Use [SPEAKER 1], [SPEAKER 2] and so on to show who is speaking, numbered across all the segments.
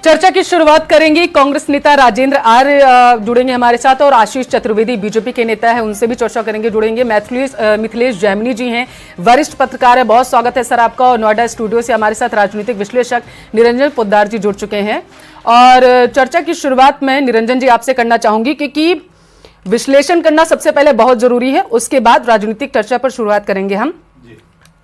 [SPEAKER 1] चर्चा की शुरुआत करेंगे। कांग्रेस नेता राजेंद्र आर्य जुड़ेंगे हमारे साथ और आशीष चतुर्वेदी बीजेपी के नेता है, उनसे भी चर्चा करेंगे, जुड़ेंगे। मिथिलेश जैमिनी जी हैं, वरिष्ठ पत्रकार है, बहुत स्वागत है सर आपका। और नोएडा स्टूडियो से हमारे साथ राजनीतिक विश्लेषक निरंजन पोद्दार जी जुड़ चुके हैं। और चर्चा की शुरुआत में निरंजन जी आपसे करना चाहूंगी क्योंकि विश्लेषण करना सबसे पहले बहुत जरूरी है, उसके बाद राजनीतिक चर्चा पर शुरुआत करेंगे हम।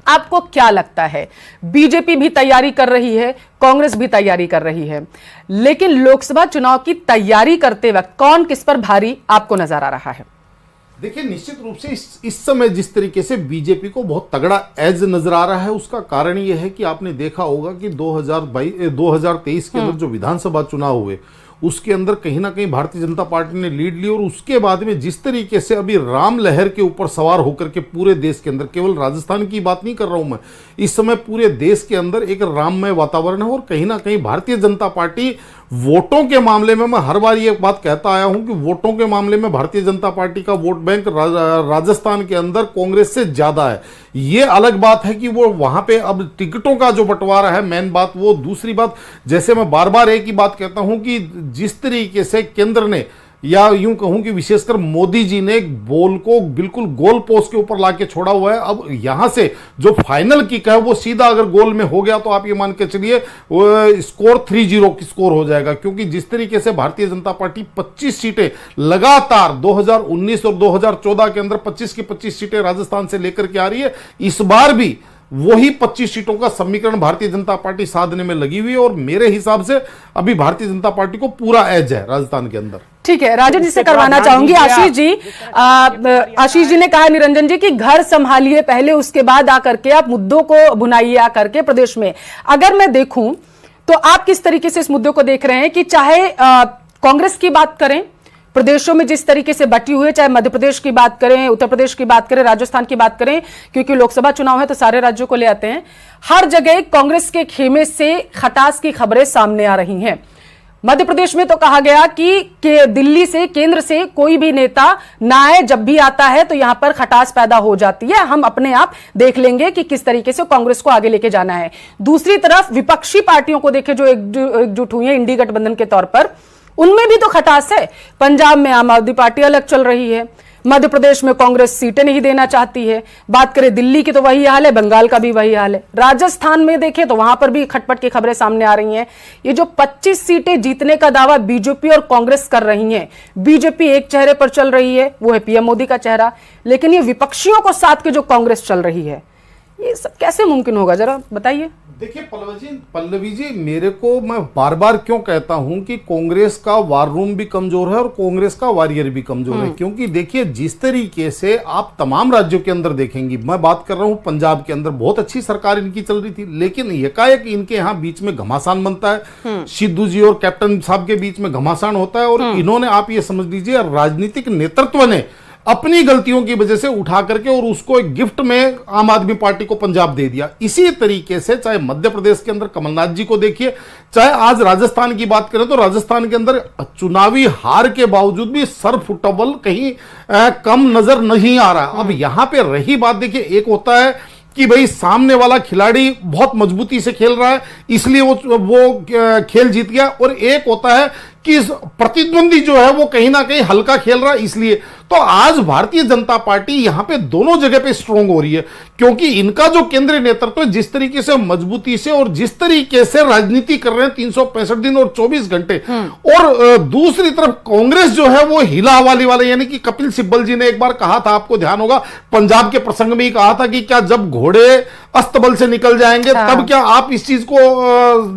[SPEAKER 1] आपको क्या लगता है, बीजेपी भी तैयारी कर रही है, कांग्रेस भी तैयारी कर रही है, लेकिन लोकसभा चुनाव की तैयारी करते वक्त कौन किस पर भारी आपको नजर आ रहा है?
[SPEAKER 2] देखिए, निश्चित रूप से इस समय जिस तरीके से बीजेपी को बहुत तगड़ा एज नजर आ रहा है, उसका कारण यह है कि आपने देखा होगा कि 2023 के अंदर जो विधानसभा चुनाव हुए उसके अंदर कहीं ना कहीं भारतीय जनता पार्टी ने लीड ली। और उसके बाद में जिस तरीके से अभी राम लहर के ऊपर सवार होकर के पूरे देश के अंदर, केवल राजस्थान की बात नहीं कर रहा हूं मैं, इस समय पूरे देश के अंदर एक राममय वातावरण है। और कहीं ना कहीं भारतीय जनता पार्टी वोटों के मामले में, मैं हर बार ये बात कहता आया हूं कि वोटों के मामले में भारतीय जनता पार्टी का वोट बैंक राजस्थान के अंदर कांग्रेस से ज्यादा है। ये अलग बात है कि वो वहां पे अब टिकटों का जो बंटवारा है, मेन बात वो। दूसरी बात, जैसे मैं बार बार एक ही बात कहता हूं कि जिस तरीके से केंद्र ने, या यूं कहूं कि विशेषकर मोदी जी ने बॉल को बिल्कुल गोल पोस्ट के ऊपर लाके छोड़ा हुआ है। अब यहां से जो फाइनल किक है वो सीधा अगर गोल में हो गया तो आप ये मान के चलिए स्कोर 3-0 की स्कोर हो जाएगा। क्योंकि जिस तरीके से भारतीय जनता पार्टी 25 सीटें लगातार 2019 और 2014 के अंदर 25 की 25 सीटें राजस्थान से लेकर के आ रही है, इस बार भी वही 25 सीटों का समीकरण भारतीय जनता पार्टी साधने में लगी हुई है। और मेरे हिसाब से अभी भारतीय जनता पार्टी को पूरा एज है राजस्थान के अंदर।
[SPEAKER 1] ठीक है, राजन जी से करवाना चाहूंगी। आशीष जी ने कहा निरंजन जी कि घर संभालिए पहले, उसके बाद आकर के आप मुद्दों को भुनाइए आकर के प्रदेश में। अगर मैं देखूं तो आप किस तरीके से इस मुद्दे को देख रहे हैं कि चाहे कांग्रेस की बात करें, प्रदेशों में जिस तरीके से बटी हुई है, चाहे मध्य प्रदेश की बात करें, उत्तर प्रदेश की बात करें, राजस्थान की बात करें, क्योंकि लोकसभा चुनाव है तो सारे राज्यों को ले आते हैं, हर जगह कांग्रेस के खेमे से खटास की खबरें सामने आ रही हैं। मध्य प्रदेश में तो कहा गया कि दिल्ली से, केंद्र से कोई भी नेता ना आए, जब भी आता है तो यहां पर खटास पैदा हो जाती है, हम अपने आप देख लेंगे कि किस तरीके से कांग्रेस को आगे लेके जाना है। दूसरी तरफ विपक्षी पार्टियों को देखे जो एकजुट हुई है इंडी गठबंधन के तौर पर, उनमें भी तो खटास है। पंजाब में आम आदमी पार्टी अलग चल रही है, मध्य प्रदेश में कांग्रेस सीटें नहीं देना चाहती है, बात करें दिल्ली की तो वही हाल है, बंगाल का भी वही हाल है, राजस्थान में देखें तो वहां पर भी खटपट की खबरें सामने आ रही हैं। ये जो 25 सीटें जीतने का दावा बीजेपी और कांग्रेस कर रही हैं, बीजेपी एक चेहरे पर चल रही है, वो है पीएम मोदी का चेहरा, लेकिन ये विपक्षियों को साथ के जो कांग्रेस चल रही है, ये सब कैसे मुमकिन होगा, जरा बताइए।
[SPEAKER 2] देखिए पल्लवी जी, मेरे को, मैं बार बार क्यों कहता हूं कि कांग्रेस का वार रूम भी कमजोर है और कांग्रेस का वॉरियर भी कमजोर है। क्योंकि देखिए, जिस तरीके से आप तमाम राज्यों के अंदर देखेंगी, मैं बात कर रहा हूं पंजाब के अंदर बहुत अच्छी सरकार इनकी चल रही थी, लेकिन एकाएक इनके यहाँ बीच में घमासान बनता है, सिद्धू जी और कैप्टन साहब के बीच में घमासान होता है। और इन्होंने, आप ये समझ लीजिए, राजनीतिक नेतृत्व ने अपनी गलतियों की वजह से उठा करके और उसको एक गिफ्ट में आम आदमी पार्टी को पंजाब दे दिया। इसी तरीके से चाहे मध्य प्रदेश के अंदर कमलनाथ जी को देखिए, चाहे आज राजस्थान की बात करें तो राजस्थान के अंदर चुनावी हार के बावजूद भी सर फुटेबल कहीं कम नजर नहीं आ रहा। अब यहां पे रही बात, देखिए, एक होता है कि भाई सामने वाला खिलाड़ी बहुत मजबूती से खेल रहा है इसलिए वो खेल जीत गया, और एक होता है कि प्रतिद्वंदी जो है वो कहीं ना कहीं हल्का खेल रहा है इसलिए। तो आज भारतीय जनता पार्टी यहां पे दोनों जगह पे स्ट्रांग हो रही है, क्योंकि इनका जो केंद्रीय नेतृत्व जिस तरीके से मजबूती से और जिस तरीके से राजनीति कर रहे हैं 365 दिन और 24 घंटे, और दूसरी तरफ कांग्रेस जो है वो हिला हवाली वाले, यानी कि कपिल सिब्बल जी ने एक बार कहा था, आपको ध्यान होगा, पंजाब के प्रसंग में ही कहा था कि क्या जब घोड़े अस्तबल से निकल जाएंगे तब क्या आप इस चीज को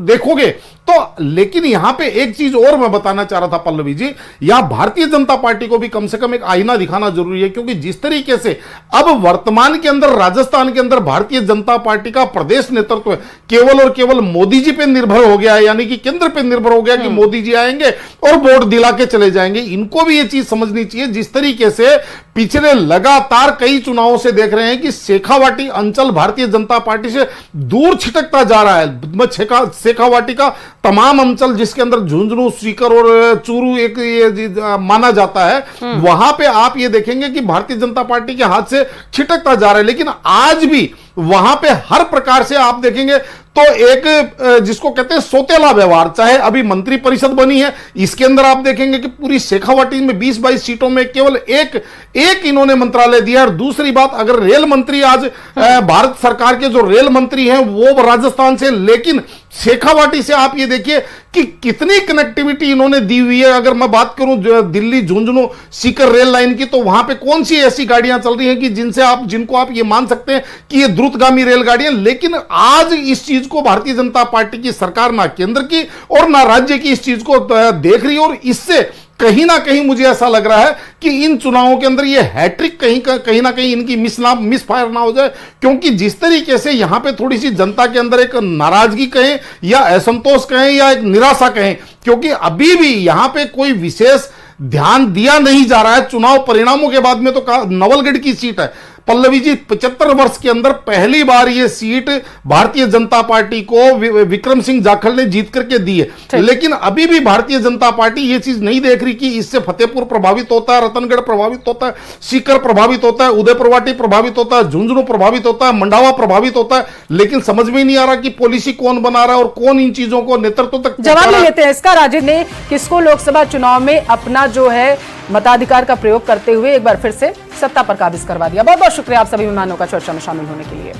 [SPEAKER 2] देखोगे। तो लेकिन यहां पे एक चीज और मैं बताना चाह रहा था पल्लवी जी, यहां भारतीय जनता पार्टी को भी कम से कम एक आईना दिखाना जरूरी है। क्योंकि जिस तरीके से अब वर्तमान के अंदर राजस्थान के अंदर भारतीय जनता पार्टी का प्रदेश नेतृत्व केवल और केवल मोदी जी पे निर्भर हो गया है, यानी कि केंद्र पे निर्भर हो गया कि मोदी जी आएंगे और वोट दिला के चले जाएंगे। इनको भी यह चीज समझनी चाहिए, जिस तरीके से पिछले लगातार कई चुनावों से देख रहे हैं कि शेखावाटी अंचल भारतीय जनता पार्टी से दूर छिटकता जा रहा है। शेखावाटी का तमाम अंचल जिसके अंदर झुंझुनू, सीकर और चूरू एक ये माना जाता है, वहां पे आप ये देखेंगे कि भारतीय जनता पार्टी के हाथ से छिटकता जा रहा है। लेकिन आज भी वहां पे हर प्रकार से आप देखेंगे तो एक जिसको कहते हैं सोतेला व्यवहार, चाहे अभी मंत्री परिषद बनी है, इसके अंदर आप देखेंगे कि पूरी शेखावाटी में 20-22 सीटों में केवल एक इन्होंने मंत्रालय दिया। और दूसरी बात, अगर रेल मंत्री आज भारत सरकार के जो रेल मंत्री हैं वो राजस्थान से, लेकिन शेखावाटी से आप ये देखिए कि कितनी कनेक्टिविटी इन्होंने दी हुई है। अगर मैं बात करूं दिल्ली झुंझुनू सीकर रेल लाइन की, तो वहां पे कौन सी ऐसी गाड़ियां चल रही हैं कि जिनको आप ये मान सकते हैं कि ये द्रुतगामी रेलगाड़ियां। लेकिन आज इस चीज को भारतीय जनता पार्टी की सरकार, ना केंद्र की और ना राज्य की, इस चीज को देख रही है। और इससे कहीं ना कहीं मुझे ऐसा लग रहा है कि इन चुनावों के अंदर ये हैट्रिक कहीं ना कहीं इनकी मिसफायर ना हो जाए, क्योंकि जिस तरीके से यहां पे थोड़ी सी जनता के अंदर एक नाराजगी कहें या असंतोष कहें या एक निराशा कहें, क्योंकि अभी भी यहां पे कोई विशेष ध्यान दिया नहीं जा रहा है। चुनाव परिणामों के बाद में तो नवलगढ़ की सीट है पल्लवी जी, 75 वर्ष के अंदर पहली बार ये सीट भारतीय जनता पार्टी को विक्रम सिंह जाखड़ ने जीत करके दी है। लेकिन अभी भी भारतीय जनता पार्टी ये चीज नहीं देख रही कि इससे फतेहपुर प्रभावित होता है, रतनगढ़ प्रभावित होता है, सीकर प्रभावित होता है, उदयपुरवाटी प्रभावित होता है, झुंझुनू प्रभावित होता है, मंडावा प्रभावित होता है। लेकिन समझ में नहीं आ रहा कि पॉलिसी कौन बना रहा है और कौन इन चीजों को नेतृत्व तक
[SPEAKER 1] जवाब ले लेते हैं इसका। राजीव ने किसको लोकसभा चुनाव में अपना जो है मताधिकार का प्रयोग करते हुए एक बार फिर से सत्ता पर काबिज करवा दिया। बहुत बहुत शुक्रिया आप सभी मेहमानों का चर्चा में शामिल होने के लिए।